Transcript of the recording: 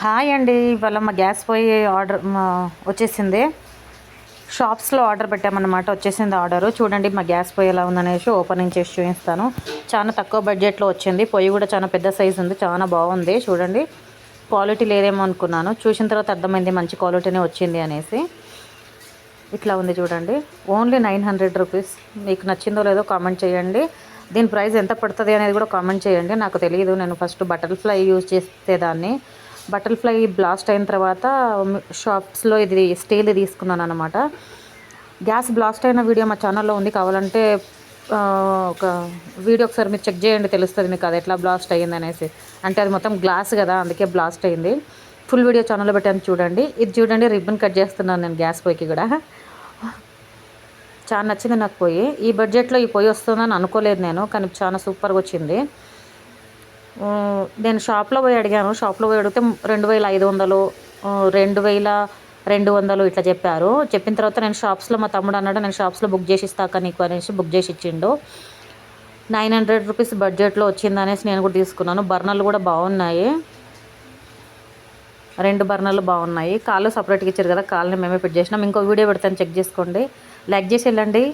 Hi అండి. ఇవాళ మా గ్యాస్ పొయ్యి ఆర్డర్ వచ్చేసింది. షాప్స్లో ఆర్డర్ పెట్టామన్నమాట. వచ్చేసింది ఆర్డరు. చూడండి మా గ్యాస్ పొయ్యి ఎలా ఉందనేసి ఓపెనింగ్ చేసి చూపిస్తాను. చాలా తక్కువ బడ్జెట్లో వచ్చింది. పొయ్యి కూడా చాలా పెద్ద సైజు ఉంది. చాలా బాగుంది. చూడండి, క్వాలిటీ లేదేమో అనుకున్నాను. చూసిన తర్వాత అర్థమైంది మంచి క్వాలిటీనే వచ్చింది అనేసి. ఇట్లా ఉంది చూడండి. Only 900 rupees. మీకు నచ్చిందో లేదో కామెంట్ చేయండి. దీని ప్రైస్ ఎంత పడుతుంది అనేది కూడా కామెంట్ చేయండి. నాకు తెలియదు. నేను ఫస్ట్ బటర్ఫ్లై యూజ్ చేసేదాన్ని. బటర్ఫ్లై బ్లాస్ట్ అయిన తర్వాత షాప్స్లో ఇది స్టీల్ తీసుకున్నాను అనమాట. గ్యాస్ బ్లాస్ట్ అయిన వీడియో మా ఛానల్లో ఉంది. కావాలంటే ఒక వీడియో ఒకసారి మీరు చెక్ చేయండి, తెలుస్తుంది మీకు అది ఎట్లా బ్లాస్ట్ అయ్యింది అనేసి. అంటే అది మొత్తం గ్లాస్ కదా, అందుకే బ్లాస్ట్ అయింది. ఫుల్ వీడియో ఛానల్లో పెట్టాను చూడండి. ఇది చూడండి, రిబ్బన్ కట్ చేస్తున్నాను నేను గ్యాస్ పొయ్యికి కూడా. చాలా నచ్చింది నాకు పొయ్యి. ఈ బడ్జెట్లో ఈ పొయ్యి వస్తుందని అనుకోలేదు నేను, కానీ చాలా సూపర్గా వచ్చింది. నేను షాప్లో పోయి అడిగాను. షాప్లో పోయి అడిగితే 2500, 2200 ఇట్లా చెప్పారు. చెప్పిన తర్వాత నేను షాప్స్లో, మా తమ్ముడు అన్నాడు నేను షాప్స్లో బుక్ చేసి ఇస్తాక నీకు అనేసి బుక్ చేసి ఇచ్చిండు. 900 రూపీస్ బడ్జెట్లో వచ్చింది అనేసి నేను కూడా తీసుకున్నాను. బర్నర్లు కూడా బాగున్నాయి. 2 బర్నర్లు బాగున్నాయి. కాళ్ళు సపరేట్గా ఇచ్చారు కదా, కాళ్ళని మేమే ఫిట్ చేసినాం. ఇంకో వీడియో పెడతాను, చెక్ చేసుకోండి. లైక్ చేసి వెళ్ళండి.